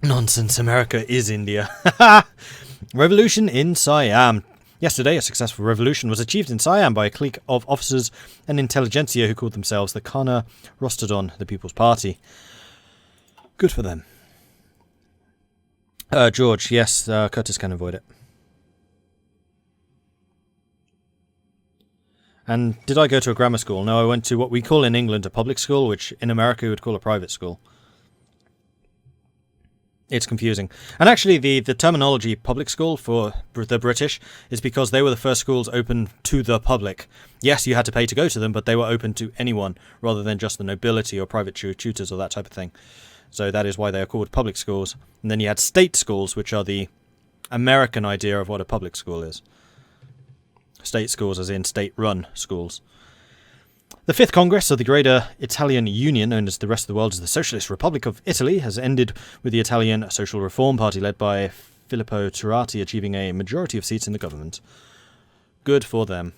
Nonsense, America is India. Revolution in Siam. Yesterday, a successful revolution was achieved in Siam by a clique of officers and intelligentsia who called themselves the Kana Rostodon, the People's Party. Good for them. George, yes, Curtis can avoid it. And did I go to a grammar school? No, I went to what we call in England a public school, which in America we would call a private school. It's confusing. And actually, the terminology public school for the British is because they were the first schools open to the public. Yes, you had to pay to go to them, but they were open to anyone rather than just the nobility or private tutors or that type of thing. So that is why they are called public schools. And then you had state schools, which are the American idea of what a public school is. State schools as in state-run schools. The Fifth Congress of the Greater Italian Union, known as the rest of the world as the Socialist Republic of Italy, has ended with the Italian Social Reform Party led by Filippo Turati achieving a majority of seats in the government. Good for them.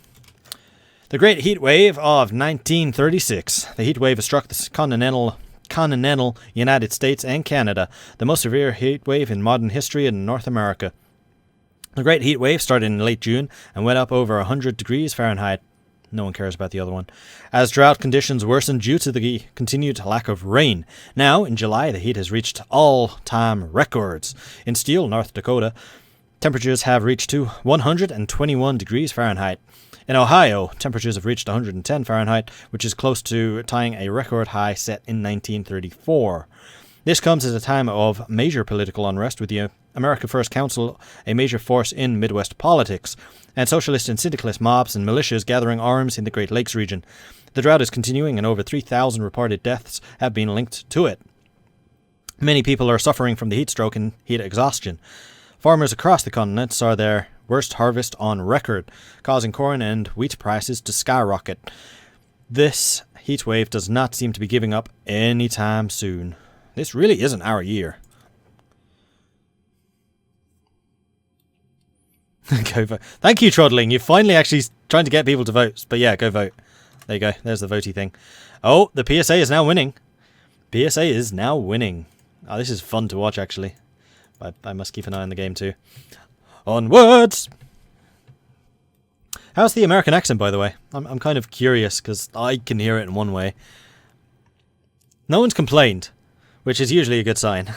The Great Heat Wave of 1936. The heat wave has struck the continental United States and Canada, the most severe heat wave in modern history in North America. The Great Heat Wave started in late June and went up over 100 degrees Fahrenheit. No one cares about the other one. As drought conditions worsened due to the continued lack of rain. Now, in July, the heat has reached all-time records. In Steele, North Dakota, temperatures have reached to 121 degrees Fahrenheit. In Ohio, temperatures have reached 110 Fahrenheit, which is close to tying a record high set in 1934. This comes at a time of major political unrest, with the America First Council a major force in Midwest politics, and socialist and syndicalist mobs and militias gathering arms in the Great Lakes region. The drought is continuing, and over 3,000 reported deaths have been linked to it. Many people are suffering from the heat stroke and heat exhaustion. Farmers across the continent saw their worst harvest on record, causing corn and wheat prices to skyrocket. This heat wave does not seem to be giving up anytime soon. This really isn't our year. Go vote. Thank you, Troddling. You're finally actually trying to get people to vote. But yeah, go vote. There you go. There's the votey thing. Oh, the PSA is now winning. PSA is now winning. Oh, this is fun to watch, actually. I must keep an eye on the game, too. Onwards! How's the American accent, by the way? I'm kind of curious, because I can hear it in one way. No one's complained, which is usually a good sign.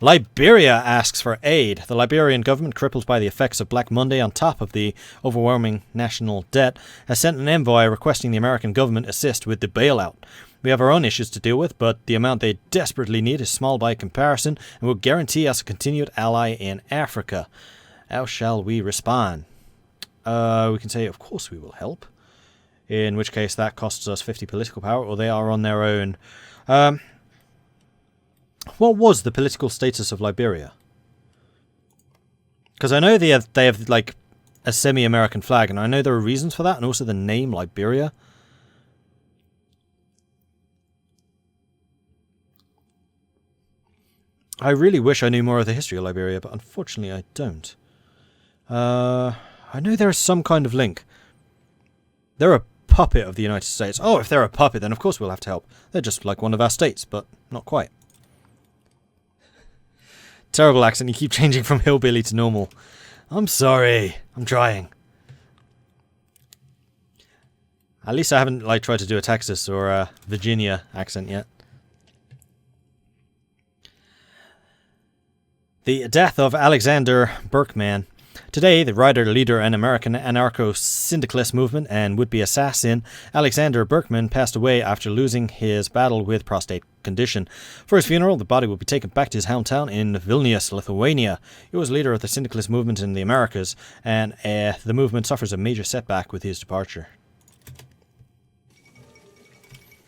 Liberia asks for aid. The Liberian government, crippled by the effects of Black Monday on top of the overwhelming national debt, has sent an envoy requesting the American government assist with the bailout. We have our own issues to deal with, but the amount they desperately need is small by comparison and will guarantee us a continued ally in Africa. How shall we respond? We can say, of course we will help. In which case that costs us 50 political power, or they are on their own. What was the political status of Liberia? Because I know they have like a semi-American flag, and I know there are reasons for that, and also the name Liberia. I really wish I knew more of the history of Liberia, but unfortunately I don't. I know there is some kind of link. They're a puppet of the United States. Oh, if they're a puppet, then of course we'll have to help. They're just like one of our states, but not quite. Terrible accent, you keep changing from hillbilly to normal. I'm sorry. I'm trying. At least I haven't like tried to do a Texas or a Virginia accent yet. The death of Alexander Berkman. Today, the writer, leader, and American anarcho-syndicalist movement and would-be assassin Alexander Berkman passed away after losing his battle with prostate condition. For his funeral, the body will be taken back to his hometown in Vilnius, Lithuania. He was leader of the syndicalist movement in the Americas, and the movement suffers a major setback with his departure.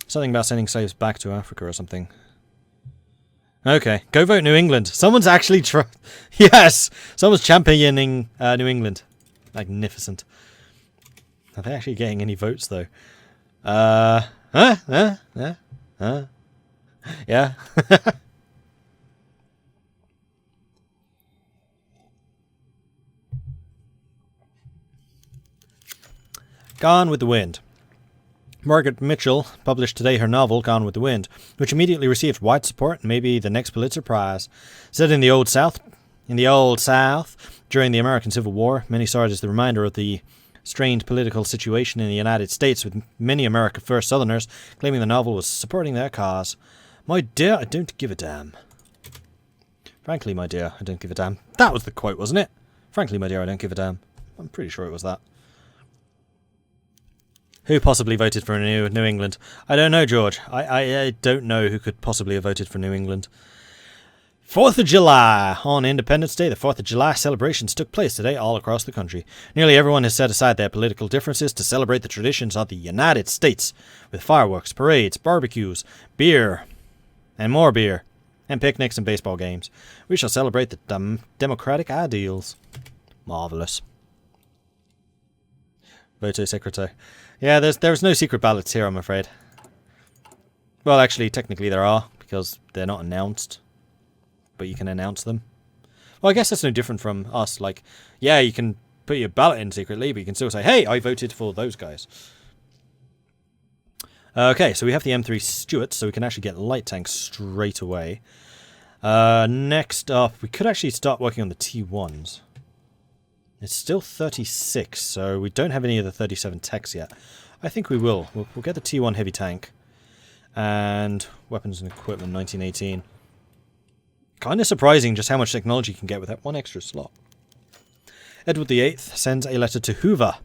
Something about sending slaves back to Africa or something. Okay, go vote New England. Someone's actually yes! Someone's championing New England. Magnificent. Are they actually getting any votes, though? Yeah. Gone with the Wind. Margaret Mitchell published today her novel, Gone with the Wind, which immediately received wide support and maybe the next Pulitzer Prize. Set in the Old South, during the American Civil War, many saw it as the reminder of the strained political situation in the United States, with many America First Southerners claiming the novel was supporting their cause. My dear, I don't give a damn. Frankly, my dear, I don't give a damn. That was the quote, wasn't it? Frankly, my dear, I don't give a damn. I'm pretty sure it was that. Who possibly voted for New England? I don't know, George. I don't know who could possibly have voted for New England. 4th of July. On Independence Day, the 4th of July celebrations took place today all across the country. Nearly everyone has set aside their political differences to celebrate the traditions of the United States, with fireworks, parades, barbecues, beer, and more beer, and picnics and baseball games. We shall celebrate the democratic ideals. Marvellous. Voto secreto. Yeah, there's no secret ballots here, I'm afraid. Well, actually, technically there are, because they're not announced. But you can announce them. Well, I guess that's no different from us. Like, yeah, you can put your ballot in secretly, but you can still say, hey, I voted for those guys. Okay, so we have the M3 Stuarts, so we can actually get light tanks straight away. Next up, we could actually start working on the T1s. It's still 36, so we don't have any of the 37 techs yet. I think we will. We'll get the T1 heavy tank. And weapons and equipment, 1918. Kind of surprising just how much technology you can get with that one extra slot. Edward VIII sends a letter to Hoover.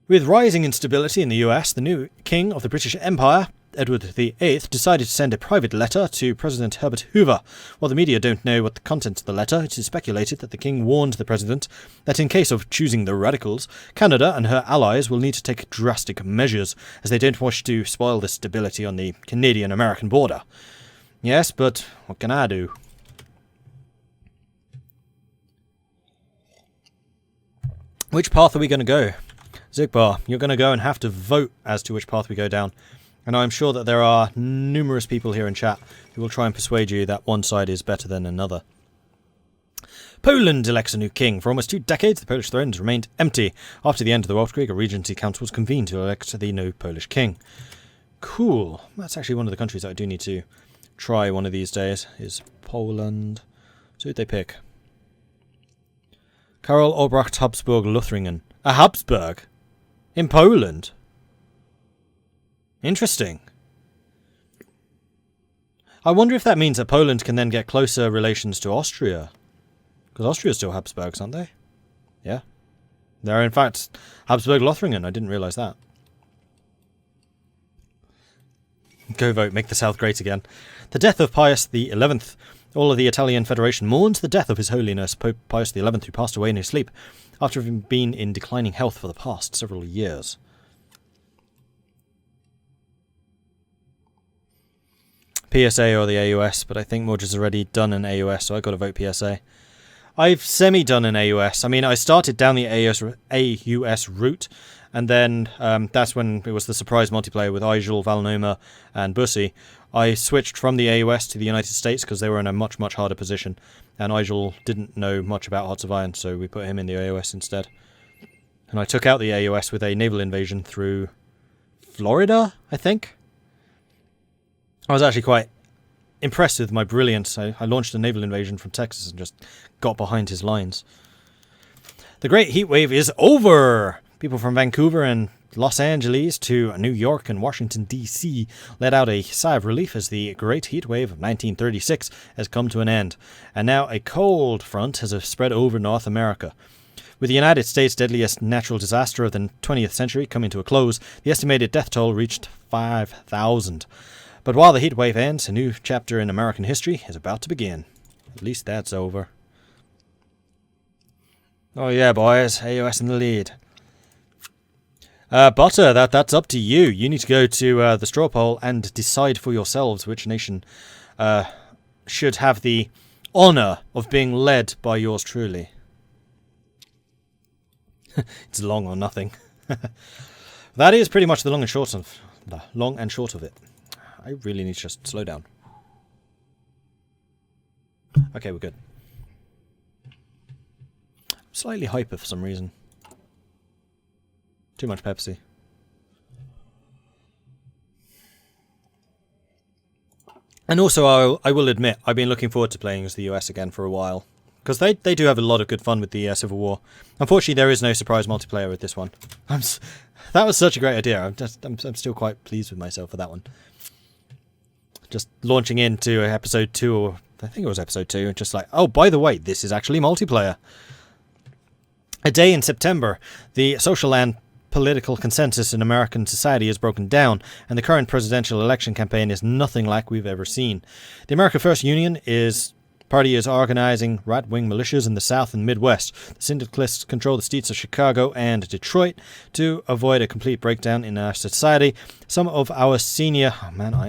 With rising instability in the US, the new king of the British Empire, Edward VIII, decided to send a private letter to President Herbert Hoover. While the media don't know what the contents of the letter, it is speculated that the king warned the president that in case of choosing the radicals, Canada and her allies will need to take drastic measures, as they don't wish to spoil the stability on the Canadian-American border. Yes, but what can I do? Which path are we going to go? Zigbar, you're going to go and have to vote as to which path we go down. And I'm sure that there are numerous people here in chat who will try and persuade you that one side is better than another. Poland elects a new king. For almost 2 decades, the Polish throne has remained empty. After the end of the Weltkrieg, a regency council was convened to elect the new Polish king. Cool. That's actually one of the countries that I do need to try one of these days, is Poland. So who'd they pick? Karol Albrecht Habsburg Luthringen. A Habsburg? In Poland? Interesting. I wonder if that means that Poland can then get closer relations to Austria. Because Austria's still Habsburgs, aren't they? Yeah. They're in fact Habsburg Lothringen. I didn't realise that. Go vote, make the South great again. The death of Pius XI. All of the Italian Federation mourns the death of His Holiness Pope Pius XI, who passed away in his sleep after having been in declining health for the past several years. PSA or the AUS, but I think Mordred's already done an AUS, so I've got to vote PSA. I've semi-done an AUS. I mean, I started down the AUS route, and then that's when it was the surprise multiplayer with Igel, Valnoma, and Bussy. I switched from the AUS to the United States because they were in a much, much harder position, and Igel didn't know much about Hearts of Iron, so we put him in the AUS instead. And I took out the AUS with a naval invasion through Florida, I think? I was actually quite impressed with my brilliance. I launched a naval invasion from Texas and just got behind his lines. The Great Heat Wave is over! People from Vancouver and Los Angeles to New York and Washington, D.C. let out a sigh of relief as the Great Heat Wave of 1936 has come to an end, and now a cold front has spread over North America. With the United States' deadliest natural disaster of the 20th century coming to a close, the estimated death toll reached 5,000. But while the heat wave ends, a new chapter in American history is about to begin. At least that's over. Oh yeah, boys, AOS in the lead. Butter, that's up to you. You need to go to the straw poll and decide for yourselves which nation should have the honour of being led by yours truly. It's long or nothing. That is pretty much the long and short of it. I really need to just slow down. Okay, we're good. I'm slightly hyper for some reason. Too much Pepsi. And also, I will admit, I've been looking forward to playing as the US again for a while. Because they do have a lot of good fun with the Civil War. Unfortunately, there is no surprise multiplayer with this one. That was such a great idea. I'm still quite pleased with myself for that one. Just launching into episode 2, or I think it was episode 2, just like, oh, by the way, this is actually multiplayer. A day in September, the social and political consensus in American society is broken down, and the current presidential election campaign is nothing like we've ever seen. The America First Party is organizing right-wing militias in the South and Midwest. The syndicalists control the states of Chicago and Detroit. To avoid a complete breakdown in our society, some of our senior military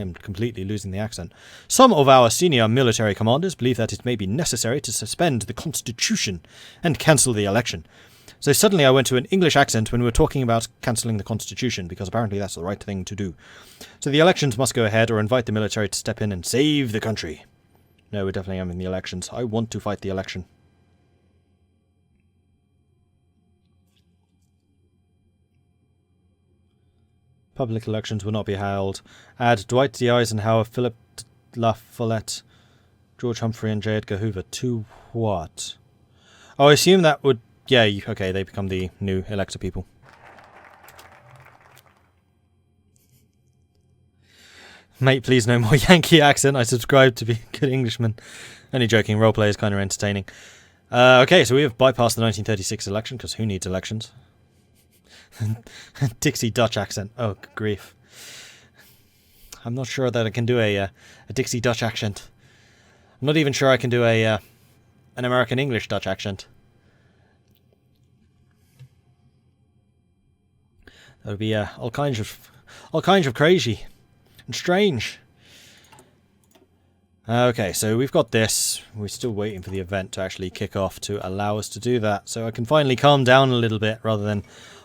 commanders believe that it may be necessary to suspend the Constitution and cancel the election. So suddenly I went to an English accent when we were talking about cancelling the Constitution, because apparently that's the right thing to do. So the elections must go ahead, or invite the military to step in and save the country. No, we're definitely having the elections. I want to fight the election. Public elections will not be held. Add Dwight D. Eisenhower, Philip La Follette, George Humphrey, and J. Edgar Hoover. To what? Oh, I assume that would... Yeah, okay, they become the new elected people. Mate, please no more Yankee accent. I subscribe to be a good Englishman. Only joking, roleplay is kind of entertaining. Okay, so we have bypassed the 1936 election, because who needs elections? Dixie Dutch accent. Oh, grief. I'm not sure that I can do a Dixie Dutch accent. I'm not even sure I can do an American English Dutch accent. That would be all kinds of crazy and strange. Okay, so we've got this. We're still waiting for the event to actually kick off to allow us to do that, so I can finally calm down a little bit rather than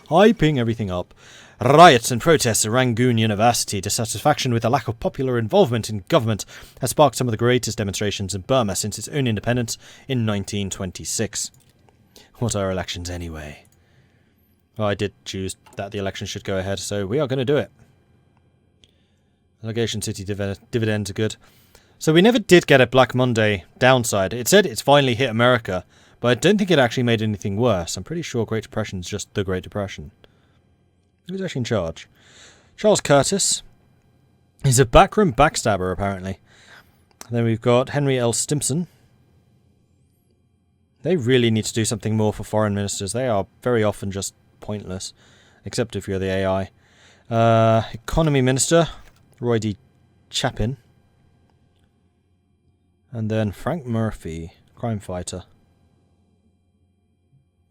hyping everything up. Riots and protests at Rangoon University, dissatisfaction with the lack of popular involvement in government, has sparked some of the greatest demonstrations in Burma since its own independence in 1926. What are elections anyway? Well, I did choose that the election should go ahead, so we are going to do it. Allegation City dividends are good. So we never did get a Black Monday downside. It said it's finally hit America, but I don't think it actually made anything worse. I'm pretty sure Great Depression is just the Great Depression. Who's actually in charge? Charles Curtis. He's a backroom backstabber, apparently. Then we've got Henry L. Stimson. They really need to do something more for foreign ministers. They are very often just pointless, except if you're the AI. Economy Minister, Roy D. Chapin. And then Frank Murphy, crime fighter.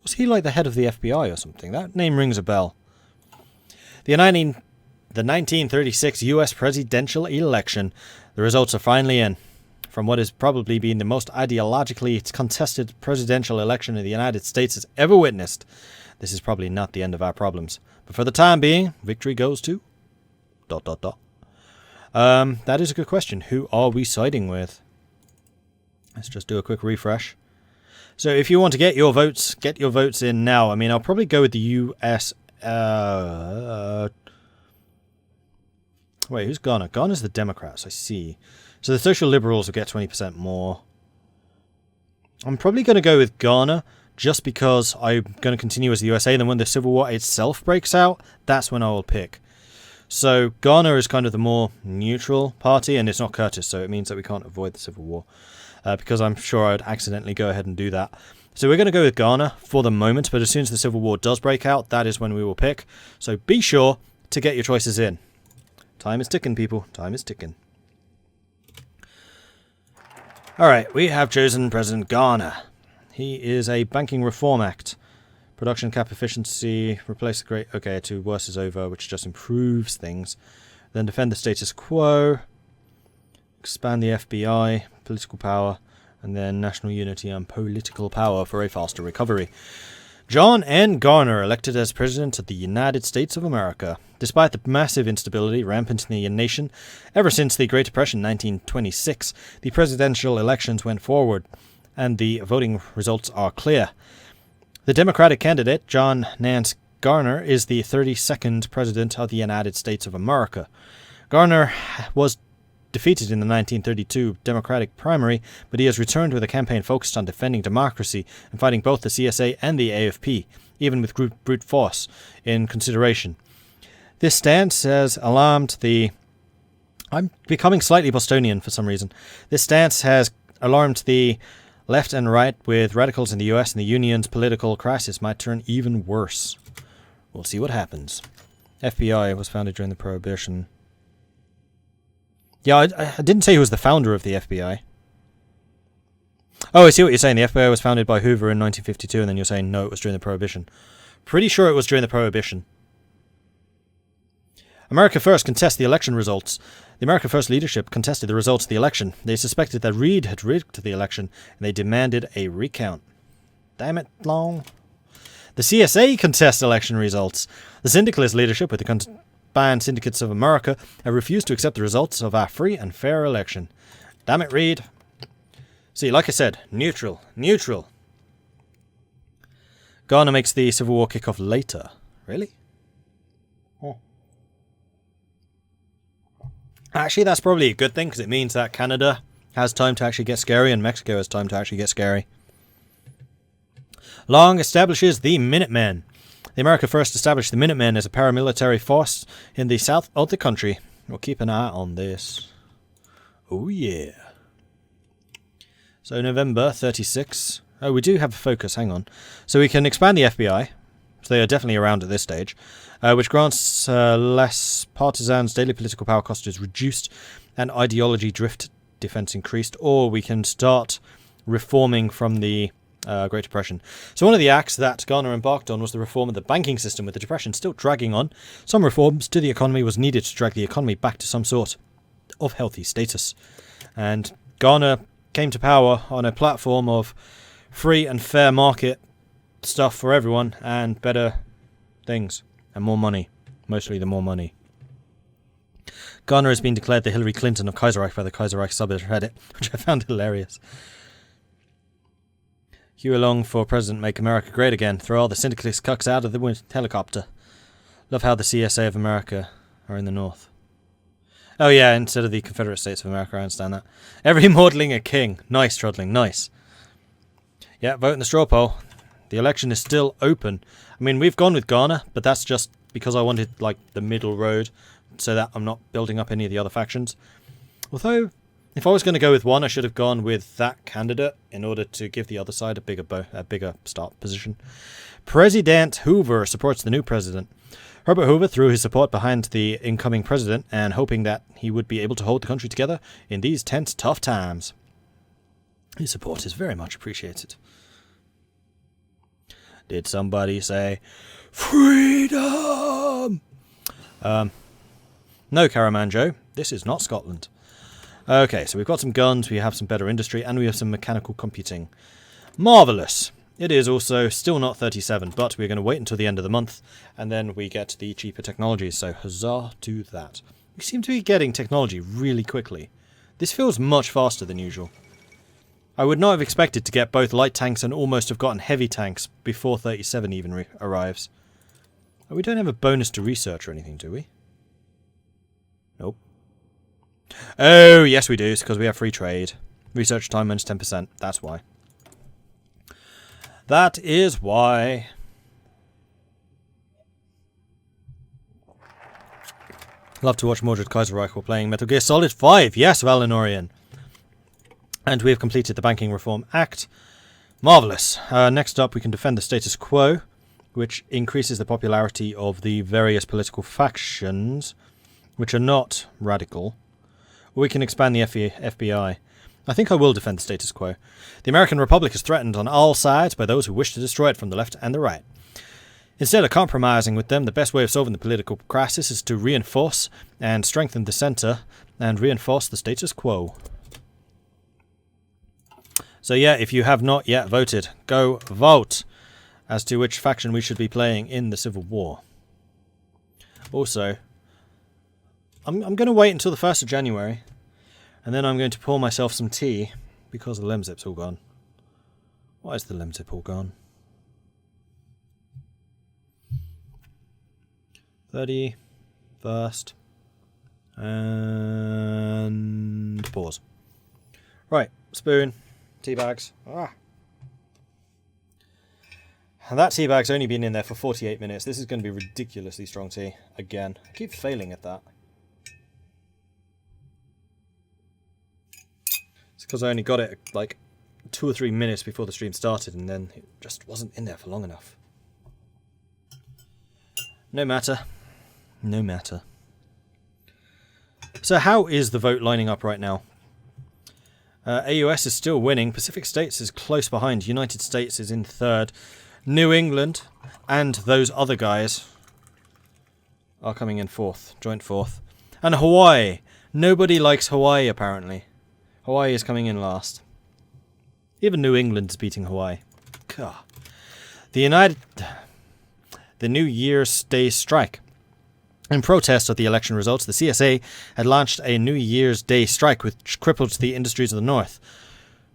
Was he like the head of the FBI or something? That name rings a bell. The 1936 US presidential election. The results are finally in. From what has probably been the most ideologically contested presidential election the United States has ever witnessed, this is probably not the end of our problems. But for the time being, victory goes to... ... That is a good question. Who are we siding with? Let's just do a quick refresh. So if you want to get your votes in now. I mean, I'll probably go with the US... Wait, who's Ghana? Ghana's the Democrats, I see. So the Social Liberals will get 20% more. I'm probably going to go with Ghana, just because I'm going to continue as the USA. Then when the Civil War itself breaks out, that's when I will pick. So Ghana is kind of the more neutral party, and it's not Curtis, so it means that we can't avoid the Civil War. Because I'm sure I would accidentally go ahead and do that. So we're going to go with Ghana for the moment, but as soon as the Civil War does break out, that is when we will pick. So be sure to get your choices in. Time is ticking, people. Time is ticking. Alright, we have chosen President Ghana. He is a Banking Reform Act. Production cap efficiency, replace the great... Okay, to worse is over, which just improves things. Then defend the status quo. Expand the FBI, political power, and then national unity and political power for a faster recovery. John N. Garner, elected as President of the United States of America. Despite the massive instability rampant in the nation, ever since the Great Depression 1926, the presidential elections went forward, and the voting results are clear. The Democratic candidate, John Nance Garner, is the 32nd President of the United States of America. Garner was defeated in the 1932 Democratic primary, but he has returned with a campaign focused on defending democracy and fighting both the CSA and the AFP, even with brute force in consideration. This stance has alarmed the... I'm becoming slightly Bostonian for some reason. This stance has alarmed the left and right, with radicals in the US, and the Union's political crisis might turn even worse. We'll see what happens. FBI was founded during the Prohibition. Yeah, I didn't say he was the founder of the FBI. Oh, I see what you're saying. The FBI was founded by Hoover in 1952, and then you're saying, no, it was during the Prohibition. Pretty sure it was during the Prohibition. America First contest the election results. The America First leadership contested the results of the election. They suspected that Reed had rigged the election, and they demanded a recount. Damn it, Long. The CSA contest election results. The syndicalist leadership, with the Combined Syndicates of America, have refused to accept the results of our free and fair election. Damn it, Reed. See, like I said, neutral. Neutral. Garner makes the Civil War kick off later. Really? Oh. Actually, that's probably a good thing, because it means that Canada has time to actually get scary, and Mexico has time to actually get scary. Long establishes the Minutemen. The America First established the Minutemen as a paramilitary force in the south of the country. We'll keep an eye on this. Oh yeah. So November 36. Oh, we do have a focus, hang on. So we can expand the FBI. So they are definitely around at this stage. Which grants less partisans, daily political power cost is reduced, and ideology drift defense increased. Or we can start reforming from the Great Depression. So one of the acts that Garner embarked on was the reform of the banking system, with the Depression still dragging on. Some reforms to the economy was needed to drag the economy back to some sort of healthy status. And Garner came to power on a platform of free and fair market stuff for everyone, and better things, and more money. Mostly the more money. Garner has been declared the Hillary Clinton of Kaiserreich by the Kaiserreich subreddit, which I found hilarious. Hugh along for president, make America great again. Throw all the syndicalist cucks out of the helicopter. Love how the CSA of America are in the north. Oh yeah, instead of the Confederate States of America, I understand that. Every mortling a king. Nice, Trudling, nice. Yeah, vote in the straw poll. The election is still open. I mean, we've gone with Garner, but that's just because I wanted, like, the middle road, so that I'm not building up any of the other factions. Although, if I was going to go with one, I should have gone with that candidate in order to give the other side a bigger start position. President Hoover supports the new president. Herbert Hoover threw his support behind the incoming president, and hoping that he would be able to hold the country together in these tense, tough times. His support is very much appreciated. Did somebody say freedom? No, Caramanjo. This is not Scotland. Okay, so we've got some guns, we have some better industry, and we have some mechanical computing. Marvellous. It is also still not 37, but we're going to wait until the end of the month, and then we get the cheaper technologies, so huzzah to that. We seem to be getting technology really quickly. This feels much faster than usual. I would not have expected to get both light tanks and almost have gotten heavy tanks before 37 even arrives. Oh, we don't have a bonus to research or anything, do we? Nope. Oh, yes we do, it's because we have free trade. Research time minus 10%, that's why. That is why. Love to watch Mordred Kaiserreich while playing Metal Gear Solid 5. Yes, Valinorian. And we have completed the Banking Reform Act. Marvellous. Next up, we can defend the status quo, which increases the popularity of the various political factions, which are not radical. Or we can expand the FBI. I think I will defend the status quo. The American Republic is threatened on all sides by those who wish to destroy it from the left and the right. Instead of compromising with them, the best way of solving the political crisis is to reinforce and strengthen the centre and reinforce the status quo. So yeah, if you have not yet voted, go vote as to which faction we should be playing in the Civil War. Also, I'm going to wait until the 1st of January, and then I'm going to pour myself some tea, because the lemzip's all gone. Why is the lemzip all gone? 31st. And pause. Right, spoon, tea bags. And that tea bag's only been in there for 48 minutes. This is going to be ridiculously strong tea. Again, I keep failing at that. It's because I only got it like 2 or 3 minutes before the stream started, and then it just wasn't in there for long enough. No matter. No matter. So how is the vote lining up right now? AUS is still winning. Pacific States is close behind. United States is in third. New England and those other guys are coming in fourth. Joint fourth. And Hawaii. Nobody likes Hawaii, apparently. Hawaii is coming in last. Even New England is beating Hawaii. God. The New Year's Day strike. In protest of the election results, the CSA had launched a New Year's Day strike which crippled the industries of the North.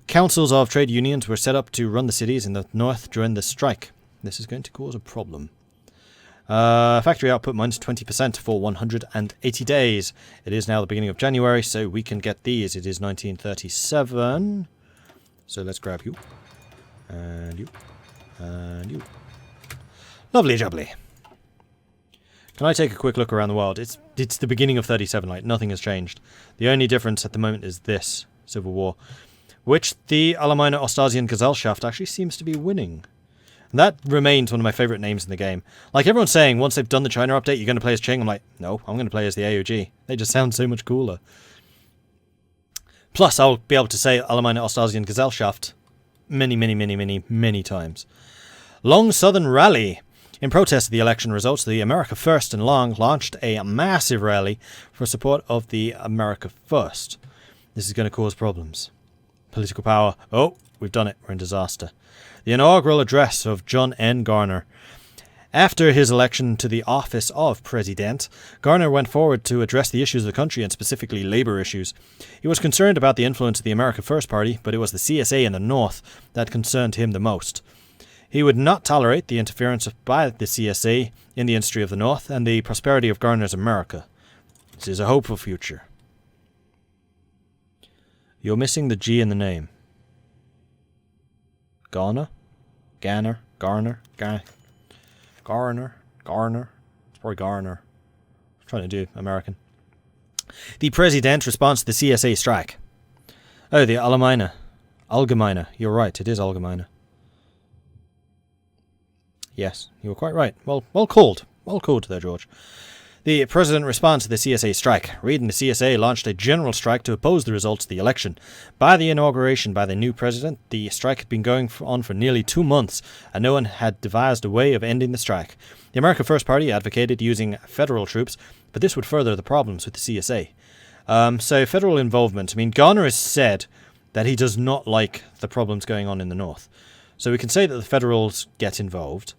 Councils of trade unions were set up to run the cities in the North during the strike. This is going to cause a problem. Factory output minus 20% for 180 days. It is now the beginning of January, so we can get these. It is 1937. So let's grab you. And you. And you. Lovely jubbly. Can I take a quick look around the world? It's the beginning of 37, like nothing has changed. The only difference at the moment is this civil war, which the Allgemeine Ostasian Gesellschaft actually seems to be winning. And that remains one of my favourite names in the game. Like everyone's saying, once they've done the China update, you're going to play as Qing. I'm like, no, I'm going to play as the AOG. They just sound so much cooler. Plus, I'll be able to say Allgemeine Ostasian Gesellschaft many times. Long Southern Rally. In protest of the election results, the America First and Long launched a massive rally for support of the America First. This is going to cause problems. Political power. Oh, we've done it. We're in disaster. The inaugural address of John N. Garner. After his election to the office of President, Garner went forward to address the issues of the country and specifically labor issues. He was concerned about the influence of the America First Party, but it was the CSA in the North that concerned him the most. He would not tolerate the interference by the CSA in the industry of the North and the prosperity of Garner's America. This is a hopeful future. You're missing the G in the name. Garner? Garner? Garner? Garner? Garner? It's probably Garner. I'm trying to do American. The President responds to the CSA strike. Oh, the Allgemeine. Allgemeine. You're right, it is Allgemeine. Yes, you were quite right. Well called. Well called there, George. The President responds to the CSA strike. Reid and the CSA launched a general strike to oppose the results of the election. By the inauguration by the new president, the strike had been going on for nearly 2 months, and no one had devised a way of ending the strike. The America First Party advocated using federal troops, but this would further the problems with the CSA. So federal involvement. I mean, Garner has said that he does not like the problems going on in the North. So we can say that the federals get involved.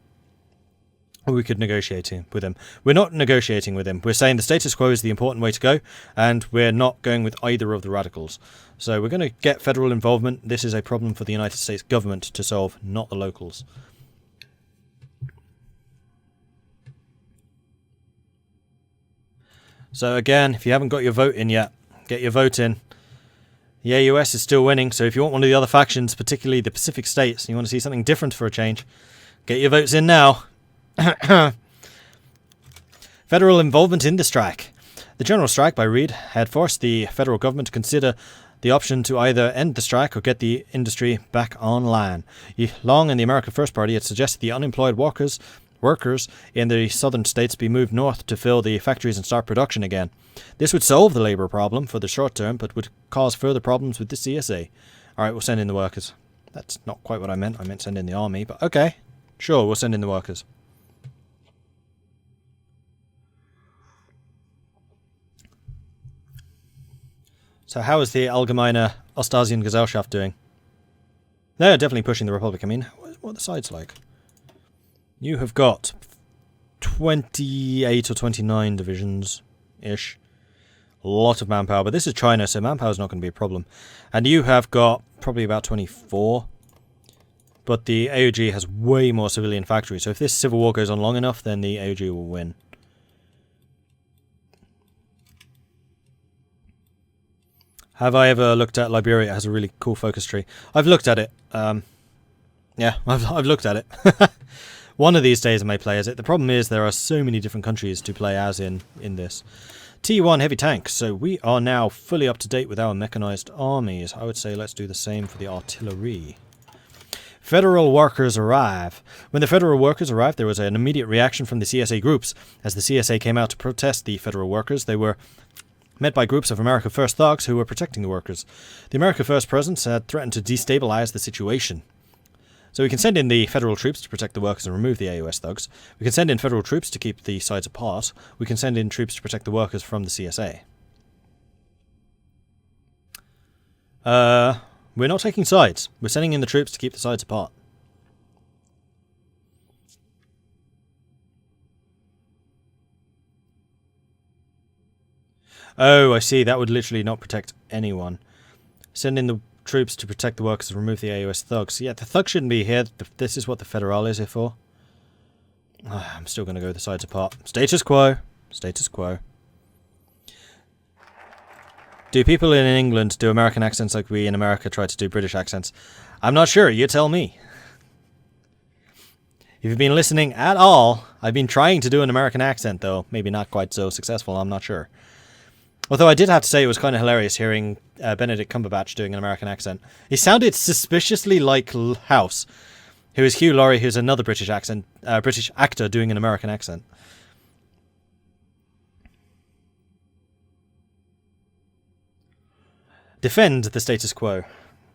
Or we could negotiate with him. We're not negotiating with him. We're saying the status quo is the important way to go, and we're not going with either of the radicals. So we're going to get federal involvement. This is a problem for the United States government to solve, not the locals. So again, if you haven't got your vote in yet, get your vote in. The AUS is still winning, so if you want one of the other factions, particularly the Pacific States, and you want to see something different for a change, get your votes in now. Federal involvement in the strike. The general strike by Reid had forced the federal government to consider the option to either end the strike or get the industry back online. Long and the America First Party had suggested the unemployed workers in the southern states be moved north to fill the factories and start production again. This would solve the labour problem for the short term, but would cause further problems with the CSA. Alright, we'll send in the workers. That's not quite what I meant. I meant send in the army, but okay. Sure, we'll send in the workers. So how is the Allgemeine Ostasian Gesellschaft doing? They're definitely pushing the Republic. I mean, what are the sides like? You have got 28 or 29 divisions-ish. A lot of manpower, but this is China, so manpower is not going to be a problem. And you have got probably about 24. But the AOG has way more civilian factories, so if this civil war goes on long enough, then the AOG will win. Have I ever looked at Liberia? It has a really cool focus tree. I've looked at it. Yeah, I've looked at it. One of these days I may play as it. The problem is there are so many different countries to play as in this. T1 heavy tank. So we are now fully up to date with our mechanized armies. I would say let's do the same for the artillery. Federal workers arrive. When the federal workers arrived, there was an immediate reaction from the CSA groups. As the CSA came out to protest the federal workers, they were met by groups of America First thugs who were protecting the workers. The America First presence had threatened to destabilize the situation. So we can send in the federal troops to protect the workers and remove the AOS thugs. We can send in federal troops to keep the sides apart. We can send in troops to protect the workers from the CSA. We're not taking sides. We're sending in the troops to keep the sides apart. Oh, I see. That would literally not protect anyone. Send in the troops to protect the workers and remove the AOS thugs. Yeah, the thugs shouldn't be here. This is what the Federal is here for. I'm still going to go the sides apart. Status quo. Status quo. Do people in England do American accents like we in America try to do British accents? I'm not sure. You tell me. If you've been listening at all, I've been trying to do an American accent, though. Maybe not quite so successful. I'm not sure. Although I did have to say it was kind of hilarious hearing Benedict Cumberbatch doing an American accent. He sounded suspiciously like House, who is Hugh Laurie, who's another British actor doing an American accent. Defend the status quo.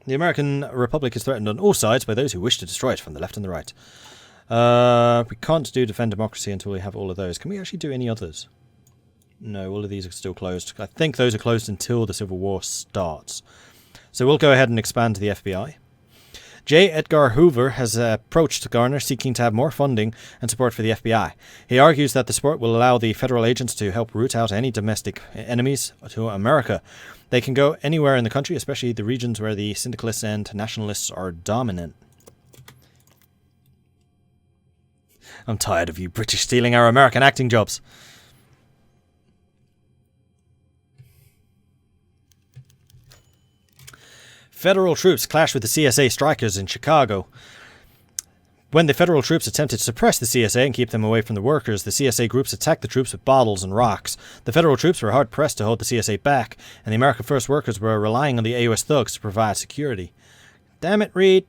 The American Republic is threatened on all sides by those who wish to destroy it from the left and the right. We can't do defend democracy until we have all of those. Can we actually do any others? No, all of these are still closed. I think those are closed until the Civil War starts. So we'll go ahead and expand the FBI. J. Edgar Hoover has approached Garner seeking to have more funding and support for the FBI. He argues that the support will allow the federal agents to help root out any domestic enemies to America. They can go anywhere in the country, especially the regions where the syndicalists and nationalists are dominant. I'm tired of you British stealing our American acting jobs. Federal troops clash with the CSA strikers in Chicago. When the federal troops attempted to suppress the CSA and keep them away from the workers, the CSA groups attacked the troops with bottles and rocks. The federal troops were hard-pressed to hold the CSA back, and the America First workers were relying on the AOS thugs to provide security. Damn it, Reed.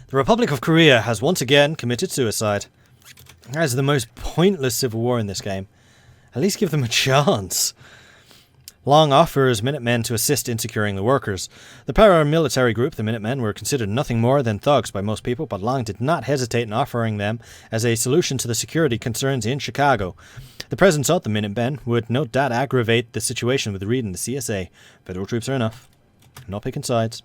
The Republic of Korea has once again committed suicide. That is the most pointless civil war in this game. At least give them a chance. Long offers Minutemen to assist in securing the workers. The paramilitary group, the Minutemen, were considered nothing more than thugs by most people, but Long did not hesitate in offering them as a solution to the security concerns in Chicago. The presence of the Minutemen would no doubt aggravate the situation with Reed and the CSA. Federal troops are enough. I'm not picking sides.